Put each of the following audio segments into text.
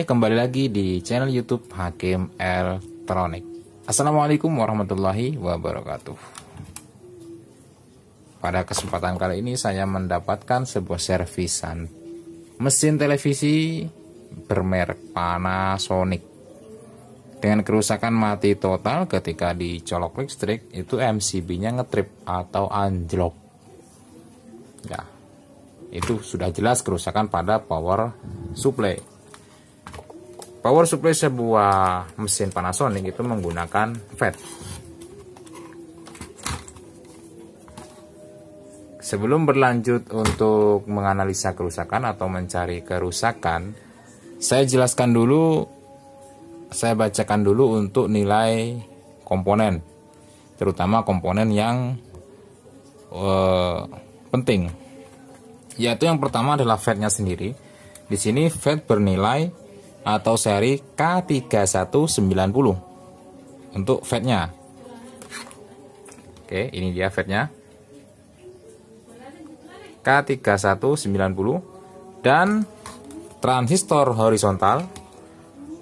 Kembali lagi di channel YouTube Hakim Elektronik. Assalamualaikum warahmatullahi wabarakatuh. Pada kesempatan kali ini saya mendapatkan sebuah servisan mesin televisi bermerek Panasonic dengan kerusakan mati total ketika dicolok listrik. Itu MCB-nya ngetrip atau anjlok. Ya, itu sudah jelas kerusakan pada power supply. Power supply sebuah mesin Panasonic itu menggunakan FET. Sebelum berlanjut untuk menganalisa kerusakan atau mencari kerusakan, saya bacakan dulu untuk nilai komponen, terutama komponen yang penting. Yaitu yang pertama adalah FET-nya sendiri. Di sini FET bernilai atau seri K3190 untuk FET-nya. Oke, ini dia FET-nya K3190, dan transistor horizontal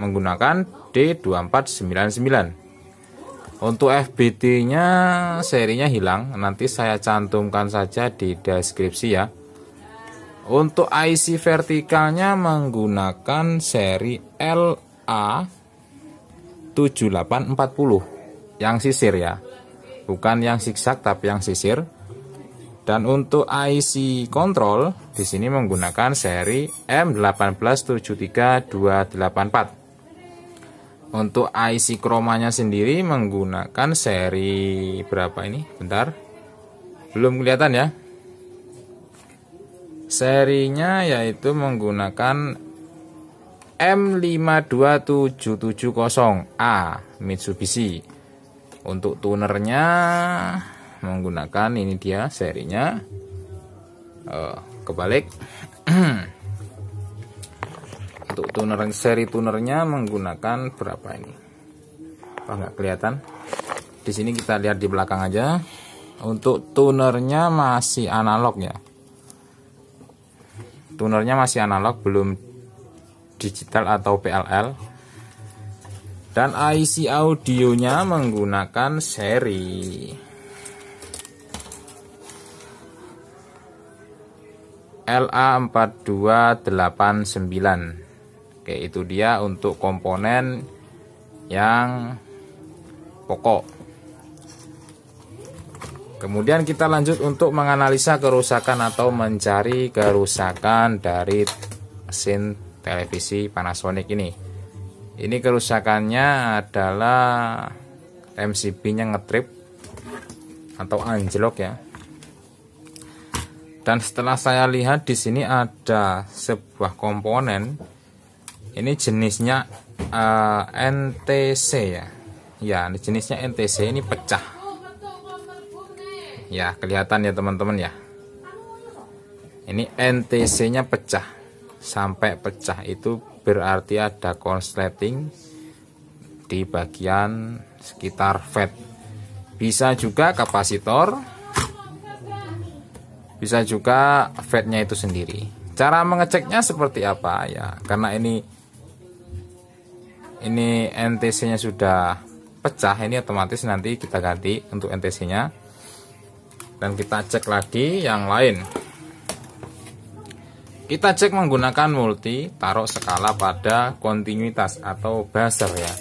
menggunakan D2499. Untuk FBT-nya serinya hilang, nanti saya cantumkan saja di deskripsi ya. Untuk IC vertikalnya menggunakan seri LA7840 yang sisir ya, bukan yang zigzag tapi yang sisir. Dan untuk IC kontrol di sini menggunakan seri M1873284. Untuk IC kromanya sendiri menggunakan seri berapa ini? Bentar, belum kelihatan ya. Serinya yaitu menggunakan M52770A Mitsubishi. Untuk tunernya menggunakan, ini dia serinya, kebalik. Untuk seri tunernya menggunakan berapa ini? Apa nggak kelihatan? Di sini kita lihat di belakang aja. Untuk tunernya masih analog ya. Tunernya masih analog, belum digital atau PLL. Dan IC audionya menggunakan seri LA4289. Oke, itu dia untuk komponen yang pokok. Kemudian kita lanjut untuk menganalisa kerusakan atau mencari kerusakan dari mesin televisi Panasonic ini. Ini kerusakannya adalah MCB-nya ngetrip atau anjlok ya. Dan setelah saya lihat di sini ada sebuah komponen. Ini jenisnya NTC ya. Ya, ini jenisnya NTC, ini pecah. Ya, kelihatan ya teman-teman ya. Ini NTC-nya pecah. Sampai pecah itu berarti ada konsleting di bagian sekitar FET. Bisa juga kapasitor, bisa juga FET-nya itu sendiri. Cara mengeceknya seperti apa ya? Karena ini NTC-nya sudah pecah, ini otomatis nanti kita ganti untuk NTC-nya. Dan kita cek lagi yang lain. Kita cek menggunakan multi, taruh skala pada kontinuitas atau buzzer ya.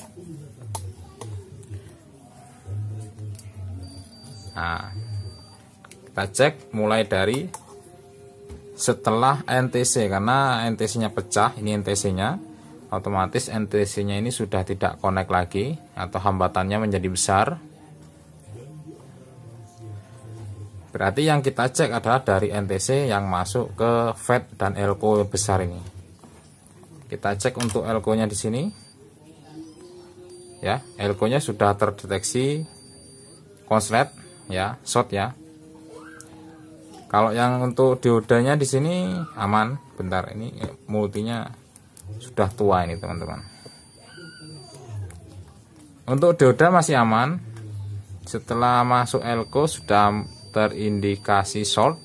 Nah, kita cek mulai dari setelah NTC, karena NTC-nya pecah, ini NTC-nya, otomatis NTC-nya ini sudah tidak connect lagi atau hambatannya menjadi besar. Berarti yang kita cek adalah dari NTC yang masuk ke FET dan elko besar ini. Kita cek untuk elko-nya di sini. Ya, elko-nya sudah terdeteksi konslet ya, short ya. Kalau yang untuk diodanya di sini aman. Bentar, ini multinya sudah tua ini teman-teman. Untuk dioda masih aman. Setelah masuk elko sudah terindikasi short.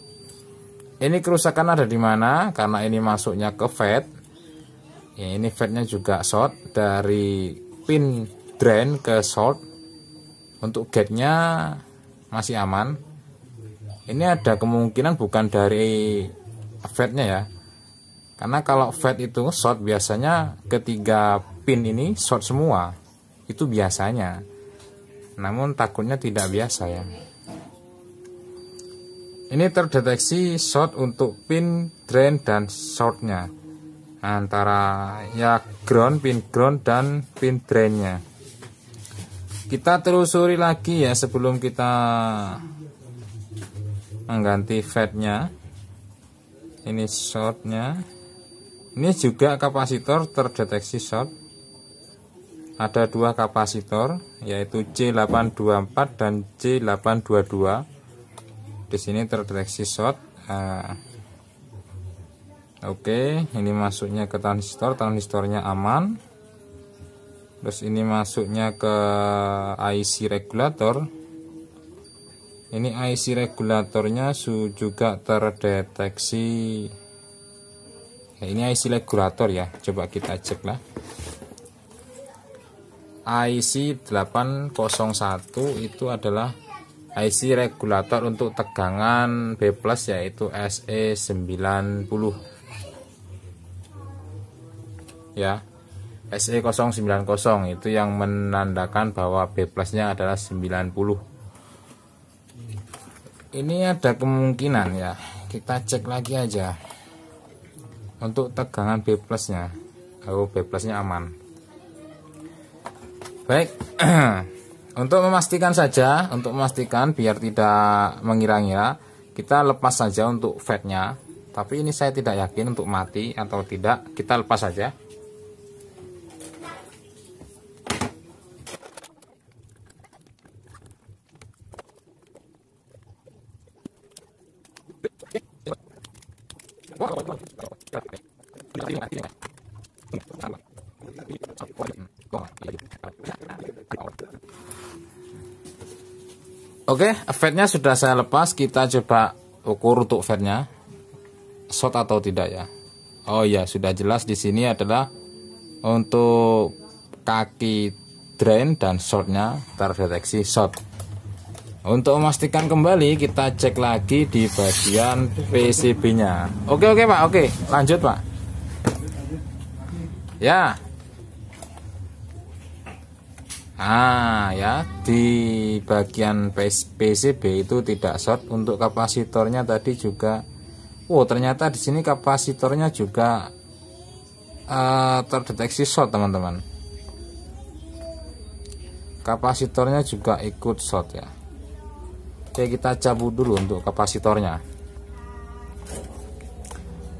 Ini kerusakan ada di mana? Karena ini masuknya ke FET. Ya, ini FET-nya juga short dari pin drain ke short. Untuk gate-nya masih aman. Ini ada kemungkinan bukan dari FET-nya ya. Karena kalau FET itu short biasanya ketiga pin ini short semua. Itu biasanya. Namun takutnya tidak biasa ya. Ini terdeteksi short untuk pin drain dan shortnya antara ya pin ground dan pin drainnya. Kita telusuri lagi ya sebelum kita mengganti FET-nya. Ini shortnya. Ini juga kapasitor terdeteksi short. Ada dua kapasitor yaitu C824 dan C822. Di sini terdeteksi short. Oke, ini masuknya ke transistor, transistornya aman. Terus ini masuknya ke IC regulator. Ini IC regulatornya juga terdeteksi. Ya, ini IC regulator ya. Coba kita cek lah. IC 801 itu adalah IC regulator untuk tegangan B+ yaitu SE90 ya. SE090 itu yang menandakan bahwa B+ nya adalah 90. Ini ada kemungkinan ya, kita cek lagi aja untuk tegangan B+ nya. Oh, B+ nya aman. Baik. Untuk memastikan saja, biar tidak mengira-ngira, kita lepas saja untuk FET-nya. Tapi ini saya tidak yakin untuk mati atau tidak. Kita lepas saja. Oke, FET-nya sudah saya lepas. Kita coba ukur untuk FET-nya short atau tidak ya. Oh ya, sudah jelas di sini adalah untuk kaki drain dan shortnya terdeteksi short. Untuk memastikan kembali, kita cek lagi di bagian PCB-nya. Oke Pak, oke, lanjut Pak. Ya. Ya, di bagian PCB itu tidak short. Untuk kapasitornya tadi juga. Ternyata di sini kapasitornya juga terdeteksi short, teman-teman. Kapasitornya juga ikut short ya. Oke, kita cabut dulu untuk kapasitornya.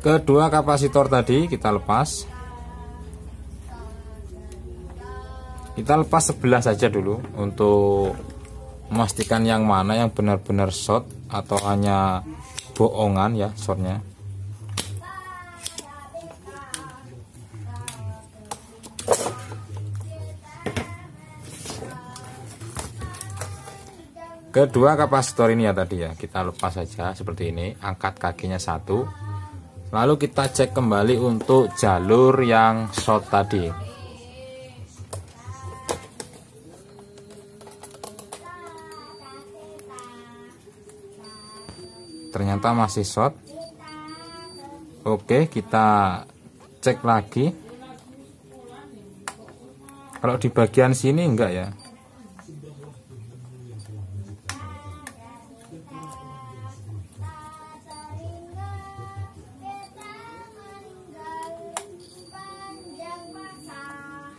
Kedua kapasitor tadi kita lepas. Kita lepas sebelah saja dulu untuk memastikan yang mana yang benar-benar short atau hanya bohongan ya shortnya. Kedua kapasitor ini ya tadi ya, kita lepas saja seperti ini, angkat kakinya satu. Lalu kita cek kembali untuk jalur yang short tadi. Ternyata masih short. Oke, kita cek lagi. Kalau di bagian sini enggak ya.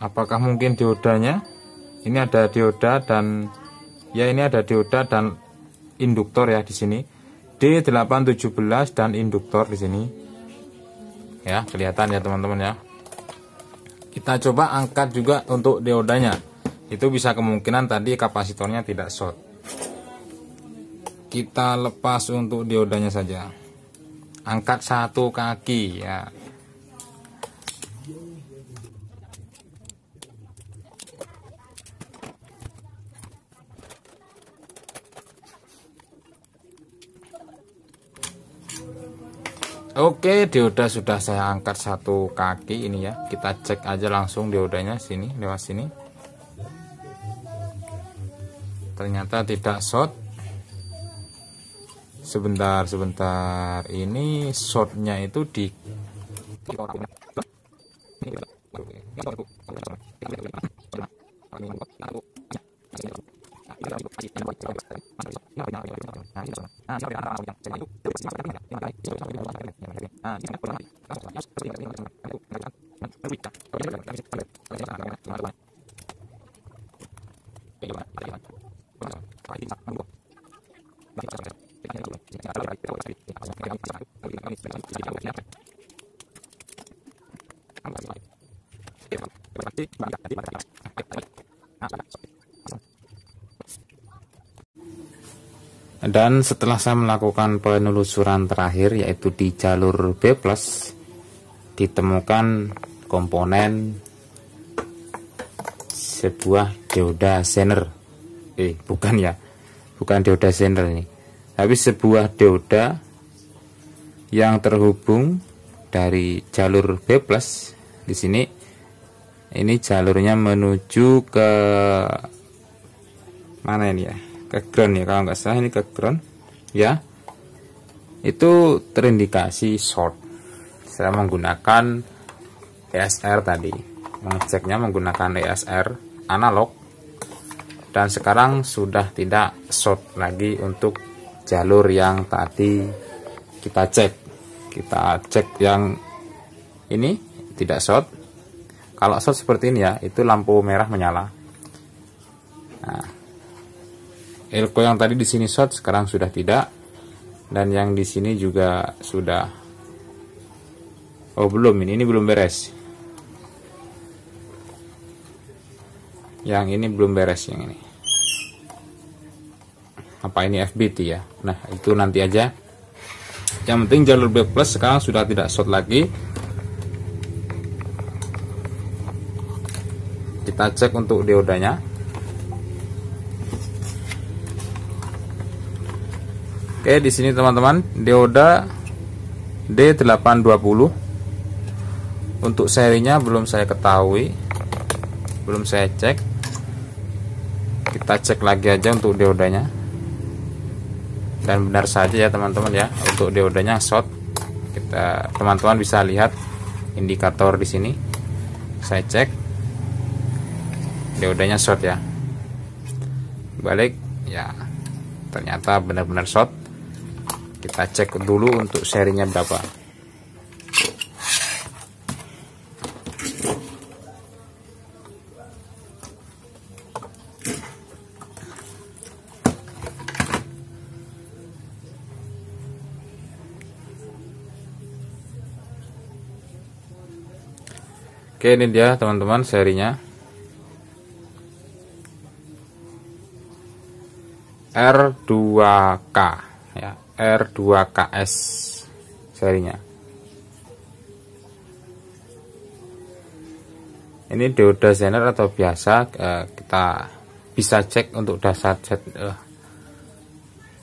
Apakah mungkin diodanya? Ini ada dioda dan ya ini ada dioda dan induktor ya di sini. D817 dan induktor di sini. Ya, kelihatan ya teman-teman ya. Kita coba angkat juga untuk diodanya. Itu bisa kemungkinan tadi kapasitornya tidak short. Kita lepas untuk diodanya saja. Angkat satu kaki ya. Oke, dioda sudah saya angkat satu kaki ini ya. Kita cek aja langsung diodanya sini, lewat sini. Ternyata tidak short. Sebentar. Ini shortnya itu di dan setelah saya melakukan penelusuran terakhir yaitu di jalur B+, ditemukan komponen sebuah dioda Zener. Bukan dioda Zener ini, tapi sebuah dioda yang terhubung dari jalur B+ di sini. Ini jalurnya menuju ke mana ini ya? Ke ground ya, kalau nggak salah ini ke ground ya. Itu terindikasi short. Saya menggunakan ESR tadi, mengeceknya menggunakan ESR analog, dan sekarang sudah tidak short lagi untuk jalur yang tadi kita cek. Kita cek yang ini tidak short. Kalau short seperti ini ya, itu lampu merah menyala. Nah, elko yang tadi di sini short sekarang sudah tidak, dan yang di sini juga sudah. Oh belum, ini belum beres. Yang ini belum beres, yang ini. Apa ini FBT ya? Nah itu nanti aja. Yang penting jalur B+ sekarang sudah tidak short lagi. Kita cek untuk diodanya. Oke, di sini teman-teman, dioda D820. Untuk serinya belum saya ketahui, belum saya cek. Kita cek lagi aja untuk diodanya. Dan benar saja ya teman-teman ya, untuk diodanya short. Teman-teman bisa lihat indikator di sini. Saya cek, diodanya short ya. Balik ya, ternyata benar-benar short. Kita cek dulu untuk serinya berapa. Oke, ini dia teman-teman serinya. R2K ya, R2KS serinya. Ini dioda Zener atau biasa, kita bisa cek untuk dataset.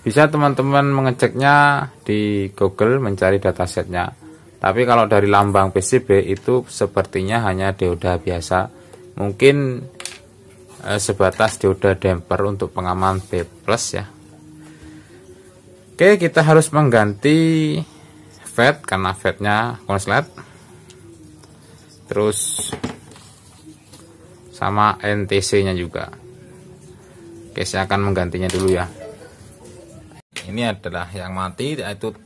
Bisa teman-teman mengeceknya di Google, mencari datasetnya. Tapi kalau dari lambang PCB itu sepertinya hanya dioda biasa. Mungkin sebatas dioda damper untuk pengaman B+ ya. Oke, kita harus mengganti FET karena FET-nya konslet. Terus sama NTC-nya juga. Oke, saya akan menggantinya dulu ya. Ini adalah yang mati, yaitu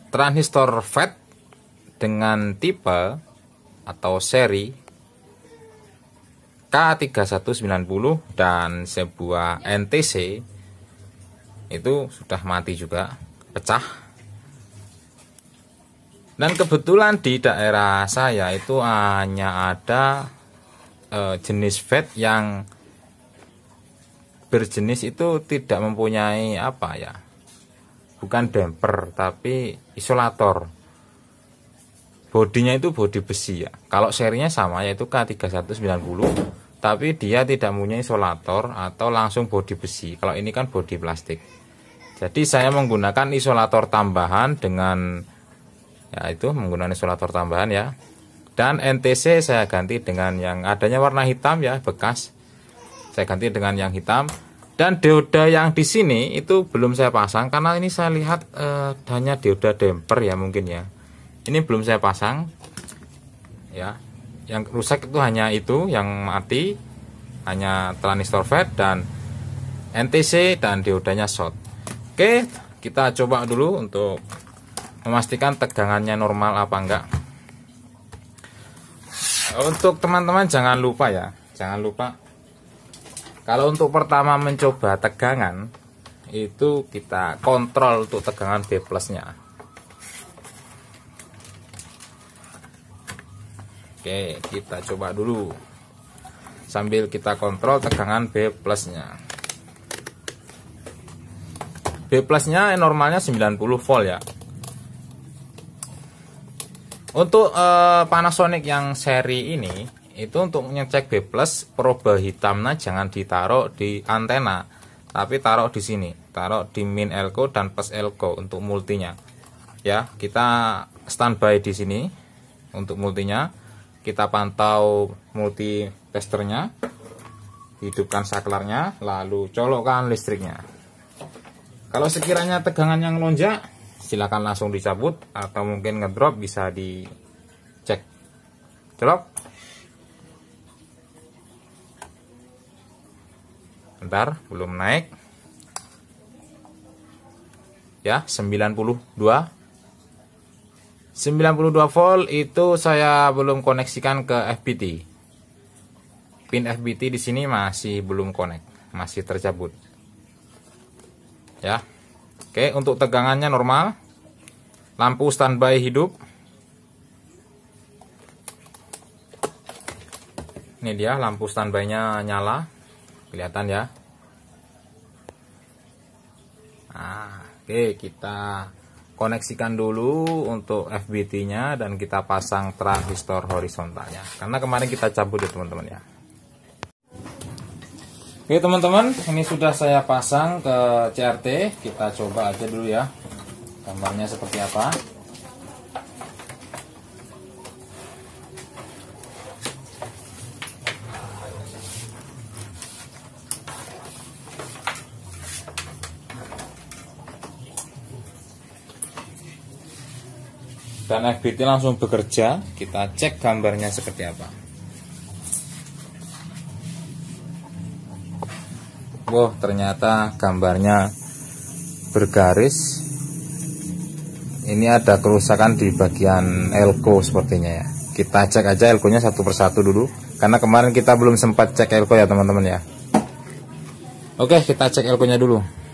transistor FET dengan tipe atau seri K3190 dan sebuah NTC itu sudah mati juga, pecah. Dan kebetulan di daerah saya itu hanya ada jenis VET yang berjenis itu tidak mempunyai apa ya, bukan damper tapi isolator. Bodinya itu bodi besi ya. Kalau serinya sama yaitu K3190, tapi dia tidak punya isolator atau langsung bodi besi. Kalau ini kan bodi plastik. Jadi saya menggunakan isolator tambahan dengan ya itu menggunakan isolator tambahan ya. Dan NTC saya ganti dengan yang adanya warna hitam ya, bekas. Saya ganti dengan yang hitam. Dan dioda yang di sini itu belum saya pasang karena ini saya lihat hanya dioda damper ya mungkin ya. Ini belum saya pasang ya. Yang rusak itu hanya itu yang mati, hanya transistor VET dan NTC dan diodanya short. Oke, kita coba dulu untuk memastikan tegangannya normal apa enggak. Untuk teman-teman jangan lupa ya, jangan lupa kalau untuk pertama mencoba tegangan itu kita kontrol untuk tegangan B plusnya. Oke, kita coba dulu sambil kita kontrol tegangan B plusnya. B plusnya normalnya 90 volt ya. Untuk Panasonic yang seri ini itu untuk ngecek B plus, proba hitamnya jangan ditaruh di antena, tapi taruh di sini, taruh di min elko dan plus elko untuk multinya. Ya, kita standby di sini untuk multinya. Kita pantau multi testernya, hidupkan saklarnya, lalu colokkan listriknya. Kalau sekiranya tegangan yang melonjak, silakan langsung dicabut atau mungkin ngedrop bisa dicek. Colok. Bentar, belum naik. Ya, 92 volt itu saya belum koneksikan ke FBT. Pin FBT di sini masih belum connect, masih tercabut. Ya. Oke, untuk tegangannya normal. Lampu standby hidup. Ini dia lampu standby-nya nyala. Kelihatan ya. Nah, oke, kita koneksikan dulu untuk FBT-nya dan kita pasang transistor horizontalnya. Karena kemarin kita cabut ya teman-teman ya. Oke teman-teman, ini sudah saya pasang ke CRT. Kita coba aja dulu ya gambarnya seperti apa. Dan FBT langsung bekerja, kita cek gambarnya seperti apa. Wah, ternyata gambarnya bergaris. Ini ada kerusakan di bagian elko sepertinya ya. Kita cek aja elkonya satu persatu dulu, karena kemarin kita belum sempat cek elko ya teman-teman ya. Oke, kita cek elkonya dulu.